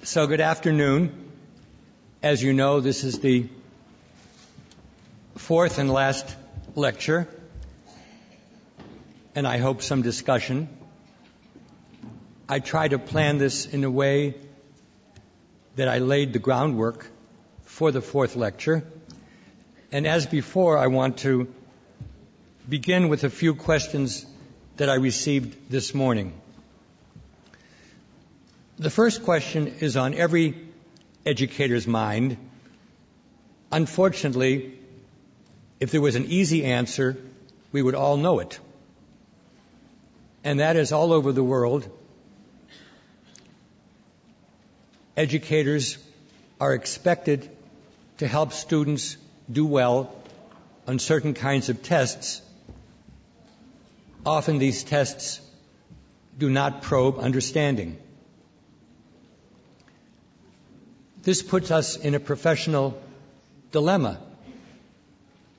So good afternoon. As you know, this is the fourth and last lecture, and I hope some discussion. I try to plan this in a way that I laid the groundwork for the fourth lecture. And as before, I want to begin with a few questions that I received this morning. The first question is on every educator's mind. Unfortunately, if there was an easy answer, we would all know it. And that is, all over the world, educators are expected to help students do well on certain kinds of tests. Often these tests do not probe understanding. This puts us in a professional dilemma,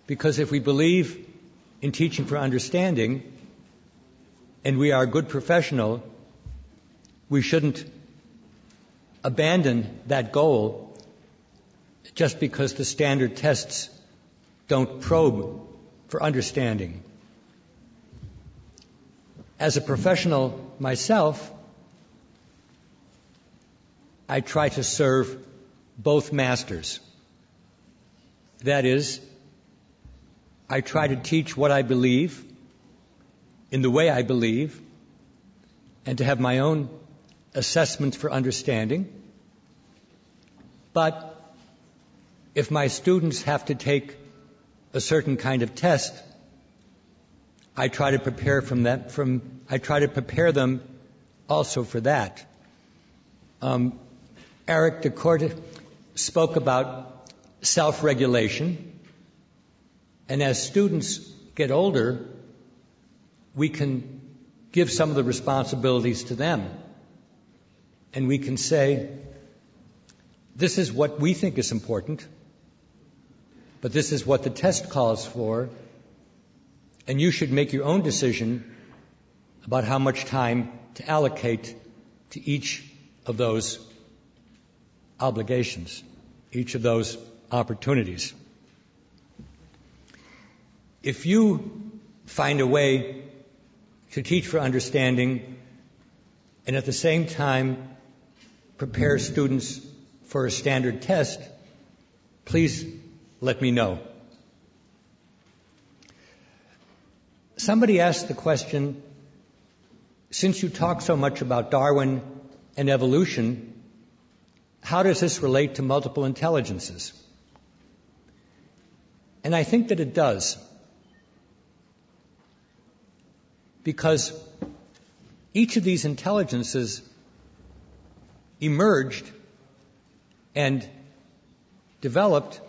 because if we believe in teaching for understanding and we are a good professional, we shouldn't abandon that goal just because the standard tests don't probe for understanding. As a professional myself, I try to serve both masters. That is, I try to teach what I believe in the way I believe, and to have my own assessments for understanding. But if my students have to take a certain kind of test, I try to prepare them also for that. Eric DeCourte spoke about self-regulation, and as students get older, we can give some of the responsibilities to them, and we can say, this is what we think is important, but this is what the test calls for, and you should make your own decision about how much time to allocate to each of those obligations, each of those opportunities. If you find a way to teach for understanding and at the same time prepare students for a standard test, please let me know. Somebody asked the question, since you talk so much about Darwin and evolution, how does this relate to multiple intelligences? And I think that it does. Because each of these intelligences emerged and developed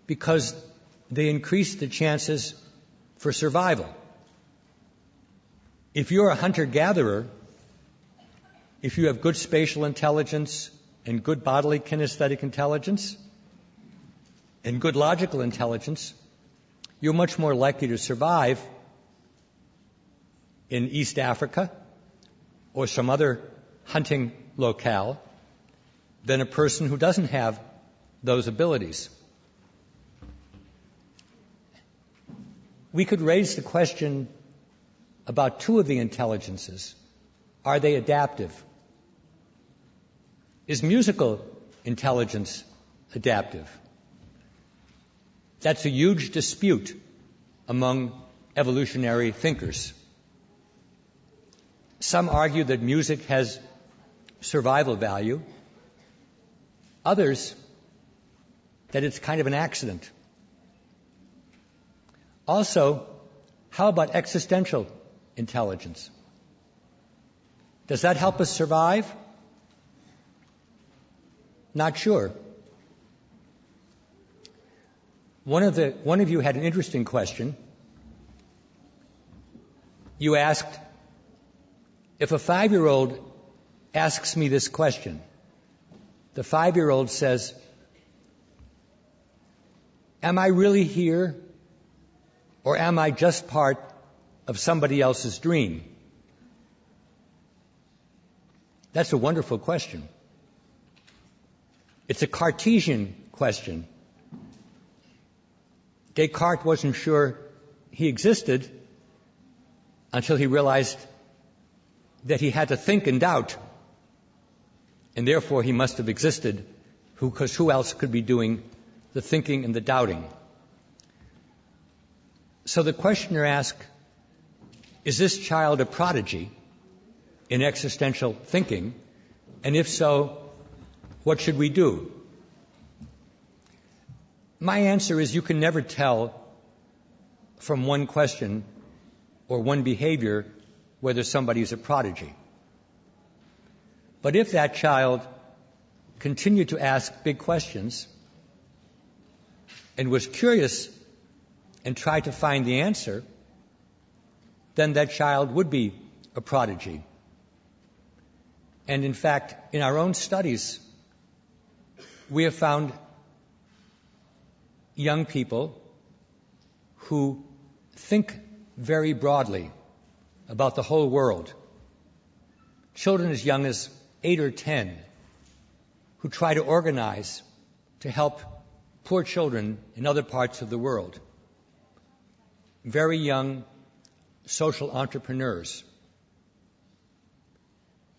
because they increased the chances for survival. If you're a hunter-gatherer, if you have good spatial intelligence and good bodily kinesthetic intelligence and good logical intelligence, you're much more likely to survive in East Africa or some other hunting locale than a person who doesn't have those abilities. We could raise the question about two of the intelligences. Are they adaptive? Is musical intelligence adaptive? That's a huge dispute among evolutionary thinkers. Some argue that music has survival value. Others, that it's kind of an accident. Also, how about existential intelligence? Does that help us survive? Not sure. One of you had an interesting question. You asked, if a 5-year-old asks me this question, the 5-year-old says, am I really here, or am I just part of somebody else's dream? That's a wonderful question. It's a Cartesian question. Descartes wasn't sure he existed until he realized that he had to think and doubt, and therefore he must have existed, because who else could be doing the thinking and the doubting? So the questioner asked, is this child a prodigy in existential thinking? And if so, what should we do? My answer is you can never tell from one question or one behavior whether somebody is a prodigy. But if that child continued to ask big questions and was curious and tried to find the answer, then that child would be a prodigy. And in fact, in our own studies, we have found young people who think very broadly about the whole world. Children as young as 8 or 10 who try to organize to help poor children in other parts of the world. Very young social entrepreneurs.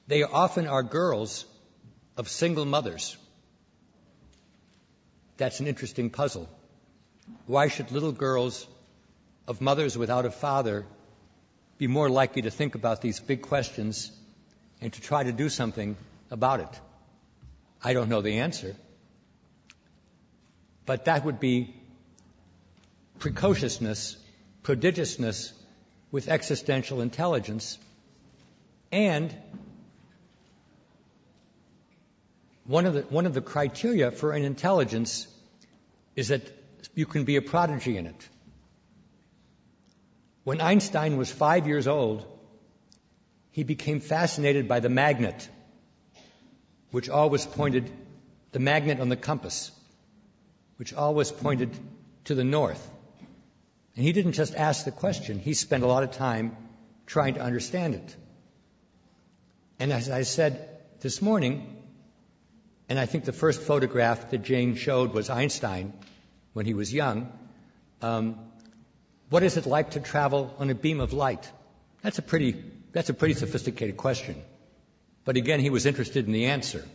They often are girls of single mothers. That's an interesting puzzle. Why should little girls of mothers without a father be more likely to think about these big questions and to try to do something about it? I don't know the answer. But that would be precociousness, prodigiousness with existential intelligence. And one of the criteria for an intelligence is that you can be a prodigy in it. When Einstein was 5 years old, he became fascinated by the magnet, which always pointed, the magnet on the compass, which always pointed to the north. And he didn't just ask the question, he spent a lot of time trying to understand it. And as I said this morning, and I think the first photograph that Jane showed was Einstein when he was young, what is it like to travel on a beam of light? That's a pretty sophisticated question. But again, he was interested in the answer.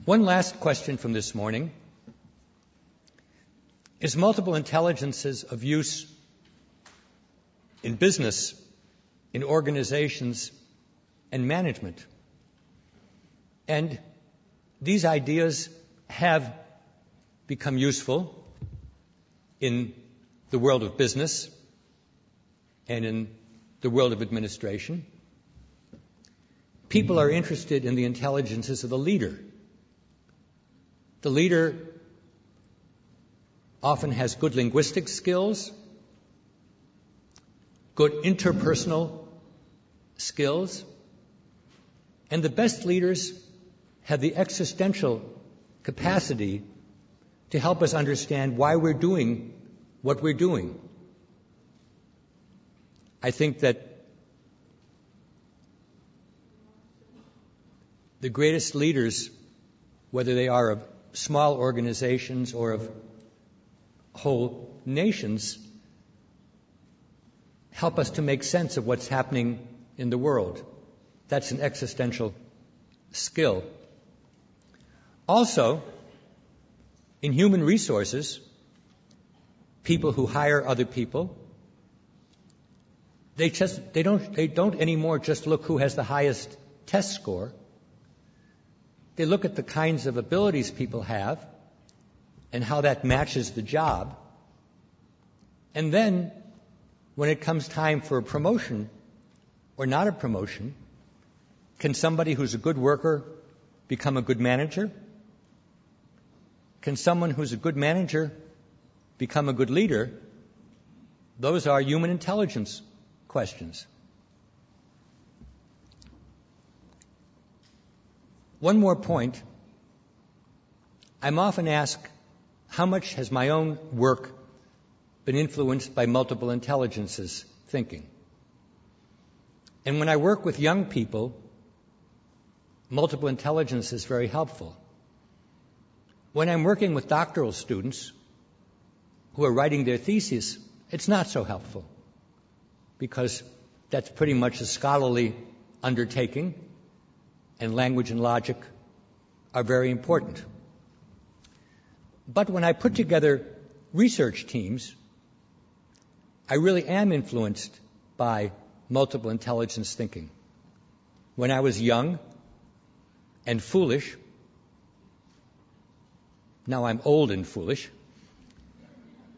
One last question from this morning. Is multiple intelligences of use in business, in organizations, and management? And these ideas have become useful in the world of business and in the world of administration. People are interested in the intelligences of the leader. The leader often has good linguistic skills, good interpersonal skills, and the best leaders have the existential capacity to help us understand why we're doing what we're doing. I think that the greatest leaders, whether they are of small organizations or of whole nations, help us to make sense of what's happening in the world. That's an existential skill. Also, in human resources, people who hire other people, they don't anymore just look who has the highest test score. They look at the kinds of abilities people have and how that matches the job. And then, when it comes time for a promotion or not a promotion, can somebody who's a good worker become a good manager? Can someone who's a good manager become a good leader? Those are human intelligence questions. One more point. I'm often asked, how much has my own work been influenced by multiple intelligences thinking? And when I work with young people, multiple intelligence is very helpful. When I'm working with doctoral students who are writing their thesis, it's not so helpful because that's pretty much a scholarly undertaking, and language and logic are very important. But when I put together research teams, I really am influenced by multiple intelligence thinking. When I was young and foolish, now I'm old and foolish.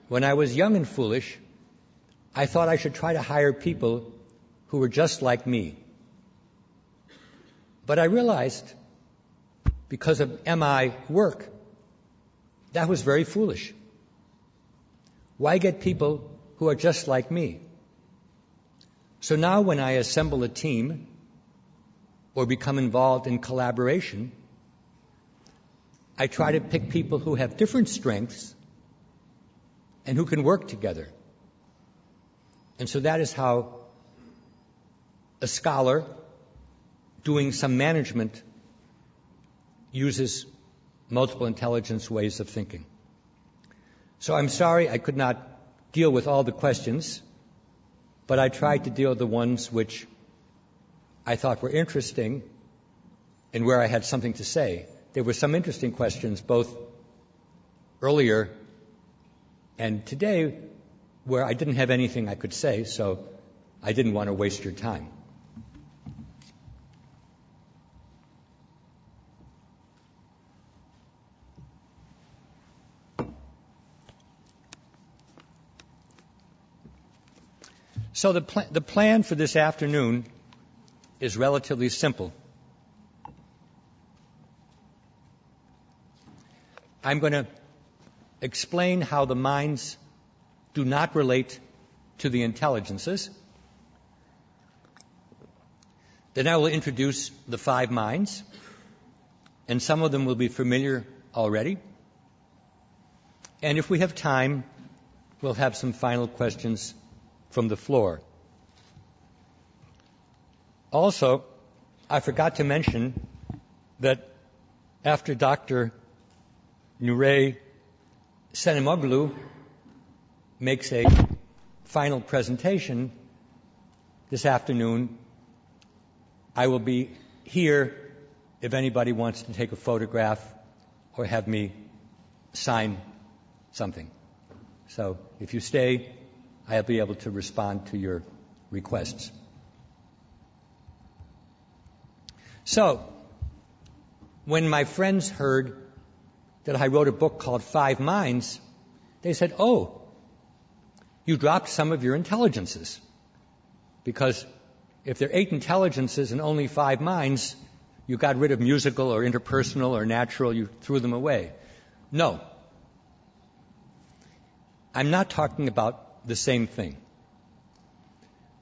When I was young and foolish, I thought I should try to hire people who were just like me. But I realized, because of MI work, that was very foolish. Why get people who are just like me? So now when I assemble a team or become involved in collaboration, I try to pick people who have different strengths and who can work together. And so that is how a scholar doing some management uses multiple intelligence ways of thinking. So I'm sorry I could not deal with all the questions, but I tried to deal with the ones which I thought were interesting and where I had something to say. There were some interesting questions both earlier and today where I didn't have anything I could say, so I didn't want to waste your time. So the plan for this afternoon is relatively simple. I'm going to explain how the minds do not relate to the intelligences. Then I will introduce the 5 minds, and some of them will be familiar already. And if we have time, we'll have some final questions from the floor. Also, I forgot to mention that after Dr. Nurey Senemoglu makes a final presentation this afternoon, I will be here if anybody wants to take a photograph or have me sign something. So if you stay, I'll be able to respond to your requests. So, when my friends heard that I wrote a book called 5 Minds, they said, "Oh, you dropped some of your intelligences. Because if there are 8 intelligences and only 5 minds, you got rid of musical or interpersonal or natural, you threw them away." No. I'm not talking about the same thing.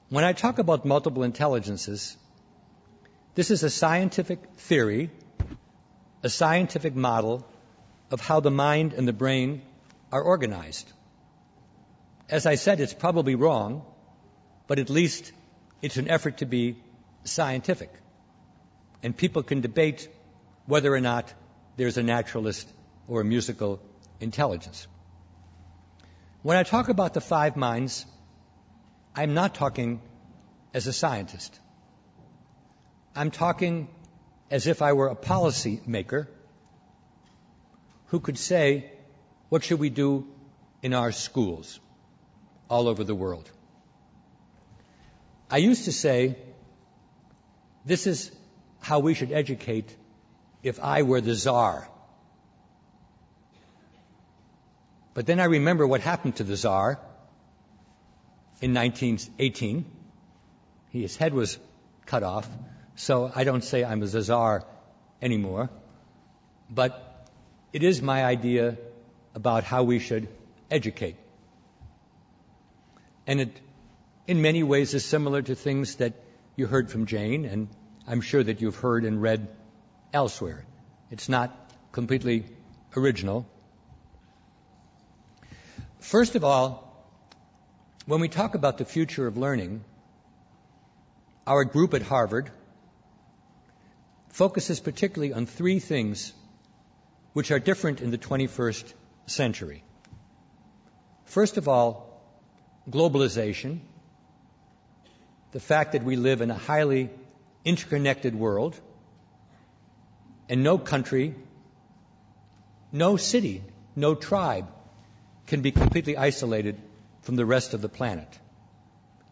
When I talk about multiple intelligences, this is a scientific theory, a scientific model of how the mind and the brain are organized. As I said, it's probably wrong, but at least it's an effort to be scientific. And people can debate whether or not there's a naturalist or a musical intelligence. When I talk about the 5 minds, I'm not talking as a scientist. I'm talking as if I were a policy maker who could say, what should we do in our schools all over the world? I used to say, this is how we should educate if I were the czar. But then I remember what happened to the czar in 1918. His head was cut off, so I don't say I'm a czar anymore. But it is my idea about how we should educate. And it, in many ways, is similar to things that you heard from Jane, and I'm sure that you've heard and read elsewhere. It's not completely original. First of all, when we talk about the future of learning, our group at Harvard focuses particularly on three things which are different in the 21st century. First of all, globalization, the fact that we live in a highly interconnected world, and no country, no city, no tribe can be completely isolated from the rest of the planet.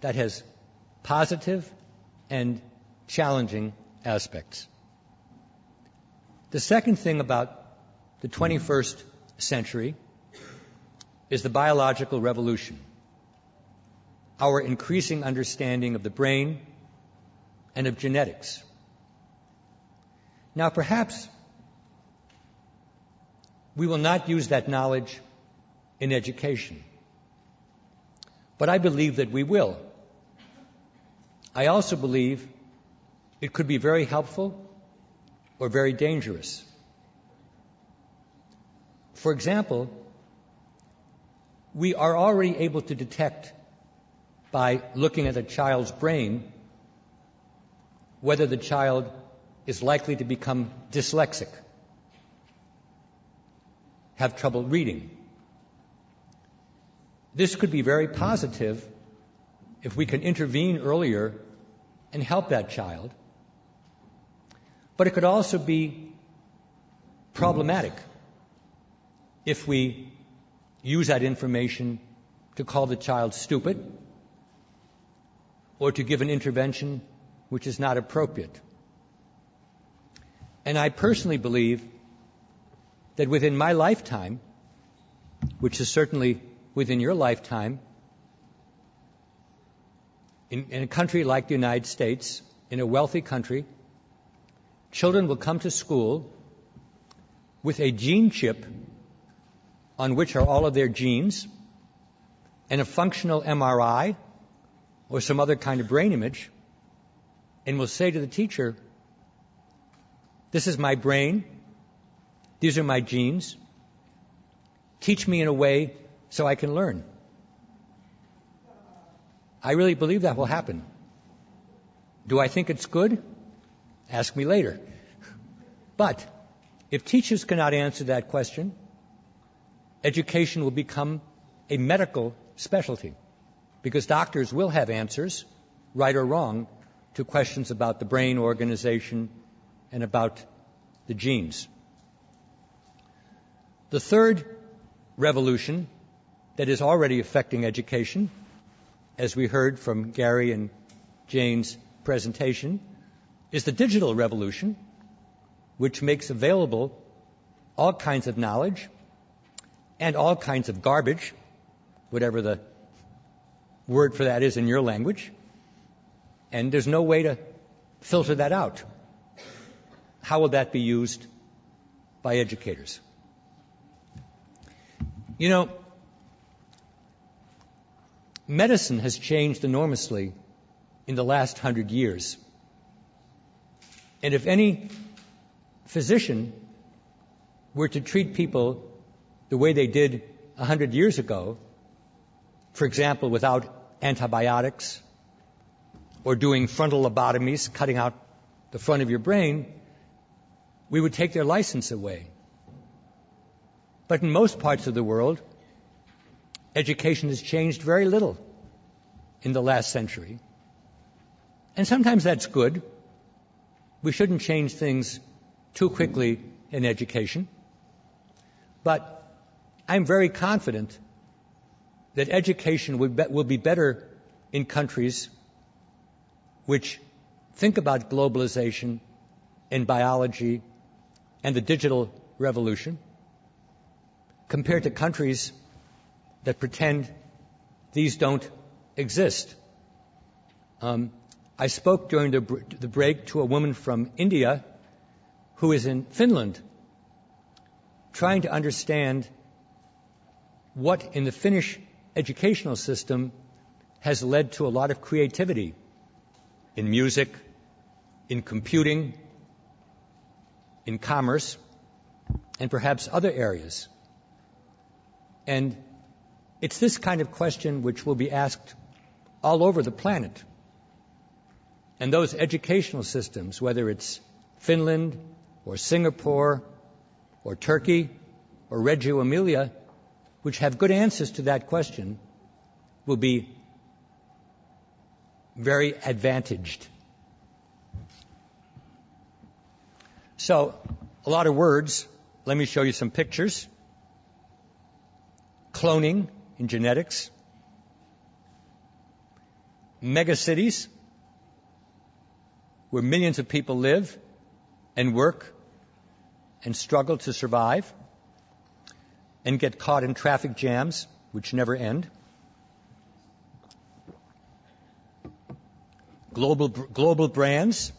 That has positive and challenging aspects. The second thing about the 21st century is the biological revolution, our increasing understanding of the brain and of genetics. Now, perhaps we will not use that knowledge in education, but I believe that we will. I also believe it could be very helpful or very dangerous. For example, we are already able to detect by looking at a child's brain whether the child is likely to become dyslexic, have trouble reading. This could be very positive if we can intervene earlier and help that child. But it could also be problematic if we use that information to call the child stupid or to give an intervention which is not appropriate. And I personally believe that within my lifetime, which is certainly within your lifetime, in a country like the United States, in a wealthy country, children will come to school with a gene chip on which are all of their genes and a functional MRI or some other kind of brain image, and will say to the teacher, "This is my brain, these are my genes, teach me in a way so I can learn." I really believe that will happen. Do I think it's good? Ask me later. But if teachers cannot answer that question, education will become a medical specialty, because doctors will have answers, right or wrong, to questions about the brain organization and about the genes. The third revolution that is already affecting education, as we heard from Gary and Jane's presentation, is the digital revolution, which makes available all kinds of knowledge and all kinds of garbage, whatever the word for that is in your language, and there's no way to filter that out. How will that be used by educators? You know, medicine has changed enormously in the last 100 years. And if any physician were to treat people the way they did 100 years ago, for example, without antibiotics or doing frontal lobotomies, cutting out the front of your brain, we would take their license away. But in most parts of the world, education has changed very little in the last century. And sometimes that's good. We shouldn't change things too quickly in education. But I'm very confident that education will be better in countries which think about globalization and biology and the digital revolution compared to countries that pretend these don't exist. I spoke during the break to a woman from India who is in Finland, trying to understand what in the Finnish educational system has led to a lot of creativity in music, in computing, in commerce, and perhaps other areas. And it's this kind of question which will be asked all over the planet. And those educational systems, whether it's Finland, or Singapore, or Turkey, or Reggio Emilia, which have good answers to that question, will be very advantaged. So, a lot of words. Let me show you some pictures. Cloning in genetics. Megacities, where millions of people live and work and struggle to survive and get caught in traffic jams which never end. Global brands.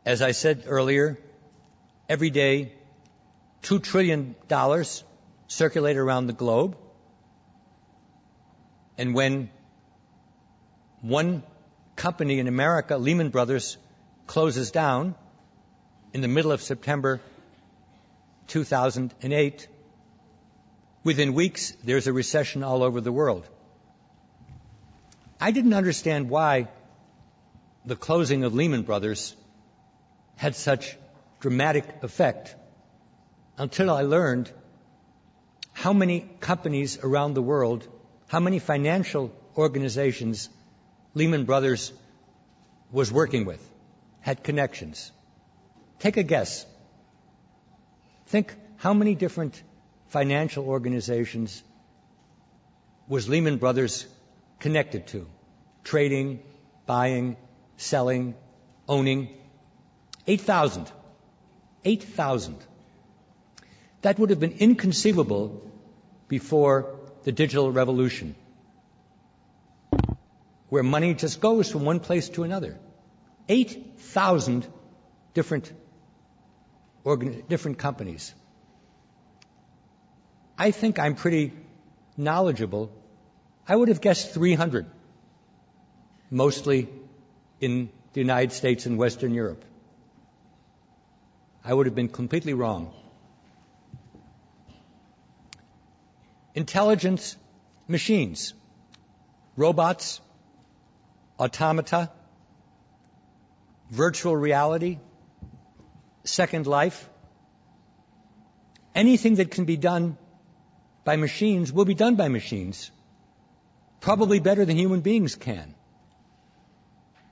As I said earlier, every day, $2 trillion circulate around the globe. And when one company in America, Lehman Brothers, closes down in the middle of September 2008, within weeks, there's a recession all over the world. I didn't understand why the closing of Lehman Brothers had such dramatic effect until I learned how many companies around the world, how many financial organizations Lehman Brothers was working with, had connections. Take a guess. Think how many different financial organizations was Lehman Brothers connected to? Trading, buying, selling, owning. 8,000. 8,000. That would have been inconceivable before the digital revolution, where money just goes from one place to another. 8,000 different companies. I think I'm pretty knowledgeable. I would have guessed 300, mostly in the United States and Western Europe. I would have been completely wrong. Intelligence machines, robots, automata, virtual reality, Second Life. Anything that can be done by machines will be done by machines, probably better than human beings can.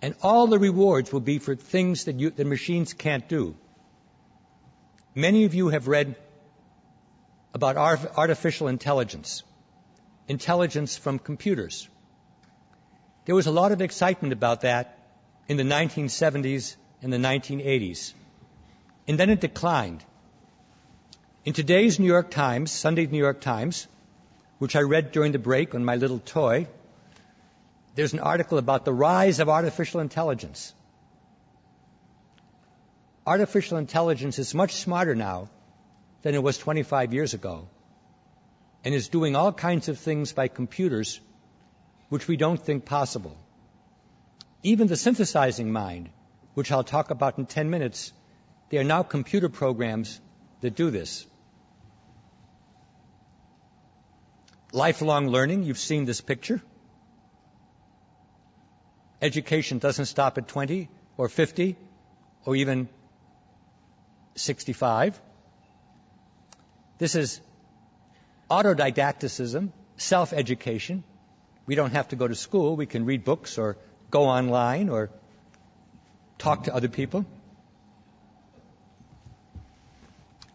And all the rewards will be for things that the machines can't do. Many of you have read about artificial intelligence, intelligence from computers. There was a lot of excitement about that in the 1970s and the 1980s. And then it declined. In today's New York Times, Sunday's New York Times, which I read during the break on my little toy, there's an article about the rise of artificial intelligence. Artificial intelligence is much smarter now than it was 25 years ago, and is doing all kinds of things by computers which we don't think possible. Even the synthesizing mind, which I'll talk about in 10 minutes, there are now computer programs that do this. Lifelong learning, you've seen this picture. Education doesn't stop at 20 or 50 or even 65. This is autodidacticism, self-education. We don't have to go to school. We can read books or go online or talk to other people.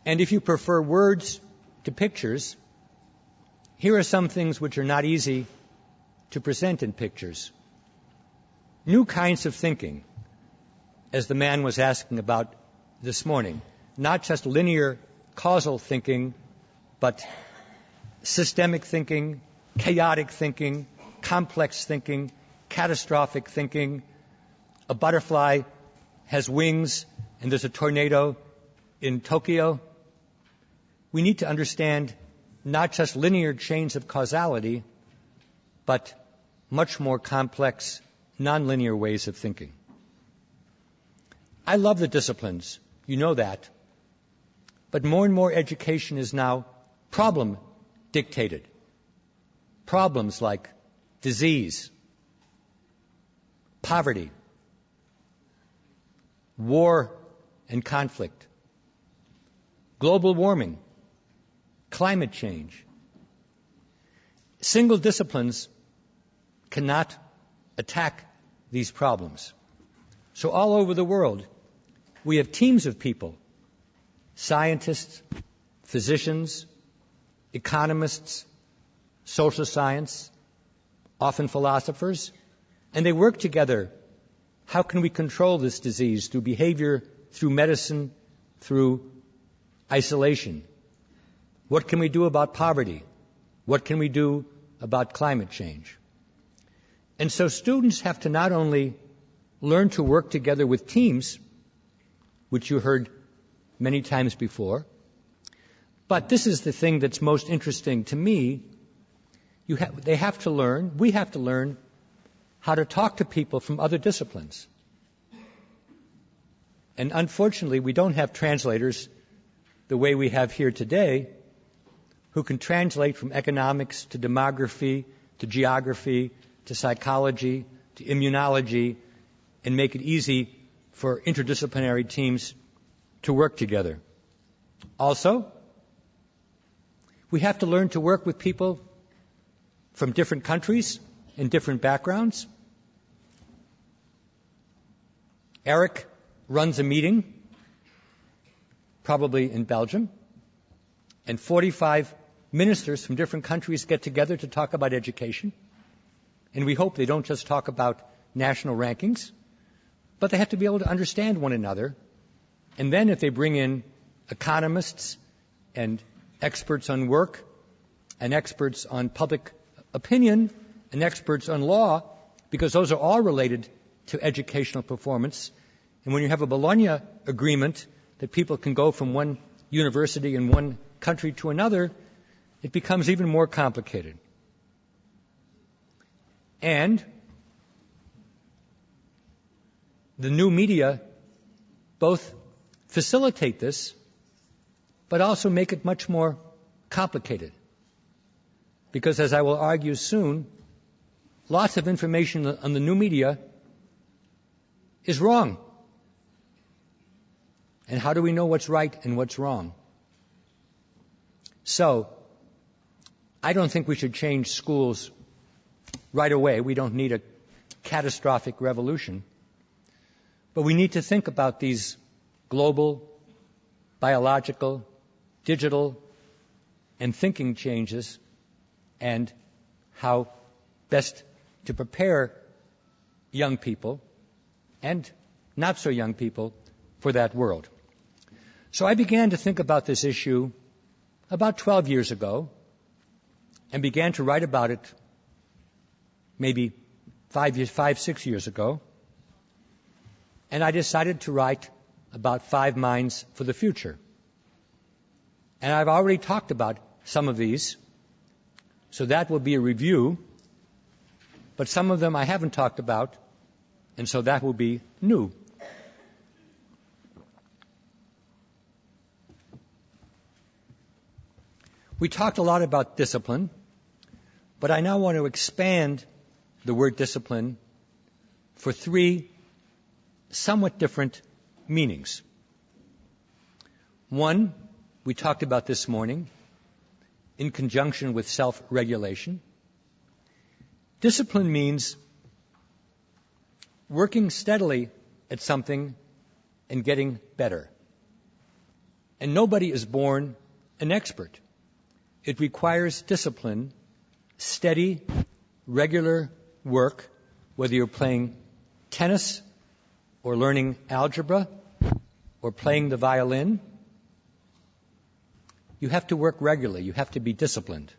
And if you prefer words to pictures, here are some things which are not easy to present in pictures. New kinds of thinking, as the man was asking about this morning. Not just linear causal thinking, but systemic thinking, chaotic thinking, complex thinking, catastrophic thinking. A butterfly has wings and there's a tornado in Tokyo. We need to understand not just linear chains of causality, but much more complex, nonlinear ways of thinking. I love the disciplines. You know that. But more and more education is now problem dictated. Problems like disease, poverty, war and conflict, global warming, climate change. Single disciplines cannot attack these problems. So all over the world, we have teams of people, scientists, physicians, economists, social science, often philosophers, and they work together. How can we control this disease through behavior, through medicine, through isolation? What can we do about poverty? What can we do about climate change? And so students have to not only learn to work together with teams, which you heard many times before, but this is the thing that's most interesting to me. We have to learn how to talk to people from other disciplines. And unfortunately, we don't have translators the way we have here today who can translate from economics to demography to geography to psychology to immunology and make it easy for interdisciplinary teams to work together. Also, we have to learn to work with people from different countries and different backgrounds. Eric runs a meeting, probably in Belgium, and 45 ministers from different countries get together to talk about education. And we hope they don't just talk about national rankings, but they have to be able to understand one another. And then if they bring in economists and experts on work and experts on public opinion and experts on law, because those are all related to educational performance. And when you have a Bologna agreement that people can go from one university in one country to another, it becomes even more complicated. And the new media both facilitate this, but also make it much more complicated. Because as I will argue soon, lots of information on the new media is wrong. And how do we know what's right and what's wrong? So, I don't think we should change schools right away. We don't need a catastrophic revolution. But we need to think about these global, biological, digital, and thinking changes and how best to prepare young people and not so young people for that world. So I began to think about this issue about 12 years ago and began to write about it maybe 6 years ago. And I decided to write about 5 minds for the future. And I've already talked about some of these, so that will be a review. But some of them I haven't talked about, and so that will be new. We talked a lot about discipline, but I now want to expand the word discipline for 3 somewhat different meanings. One, we talked about this morning, in conjunction with self-regulation. Discipline means working steadily at something and getting better. And nobody is born an expert. It requires discipline, steady, regular work, whether you're playing tennis or learning algebra or playing the violin. You have to work regularly. You have to be disciplined.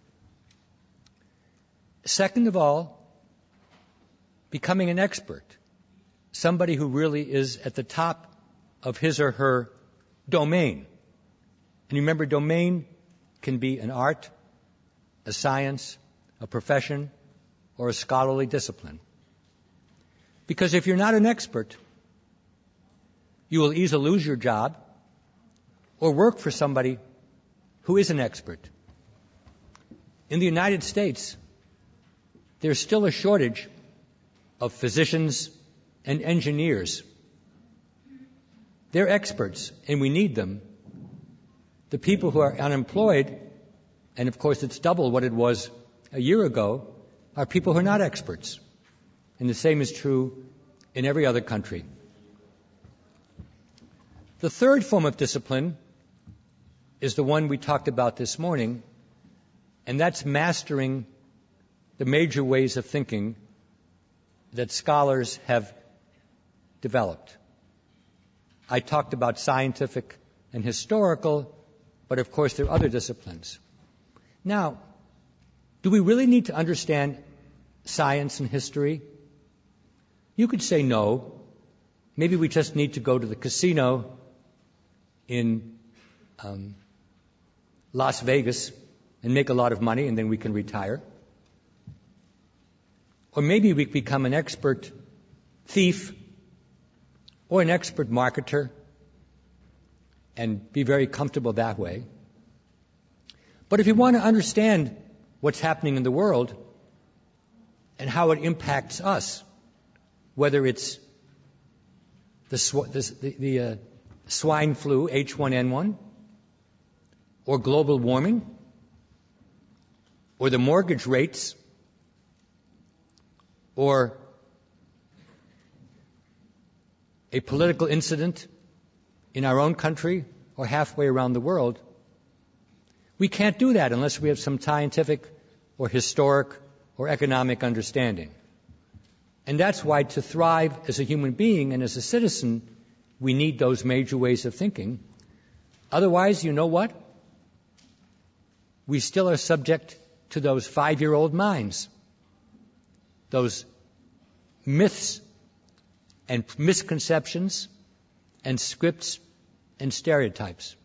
Second of all, becoming an expert, somebody who really is at the top of his or her domain. And remember, domain can be an art, a science, a profession, or a scholarly discipline. Because if you're not an expert, you will either lose your job or work for somebody who is an expert. In the United States, there's still a shortage of physicians and engineers. They're experts, and we need them. The people who are unemployed, and of course it's double what it was a year ago, are people who are not experts. And the same is true in every other country. The third form of discipline is the one we talked about this morning, and that's mastering the major ways of thinking that scholars have developed. I talked about scientific and historical, but of course there are other disciplines. Now, do we really need to understand science and history? You could say no. Maybe we just need to go to the casino in Las Vegas and make a lot of money, and then we can retire. Or maybe we become an expert thief or an expert marketer and be very comfortable that way. But if you want to understand what's happening in the world and how it impacts us, whether it's the swine flu, H1N1, or global warming, or the mortgage rates, or a political incident in our own country or halfway around the world, we can't do that unless we have some scientific or historic or economic understanding. And that's why to thrive as a human being and as a citizen, we need those major ways of thinking. Otherwise, you know what? We still are subject to those 5-year-old minds, those myths and misconceptions and scripts and stereotypes.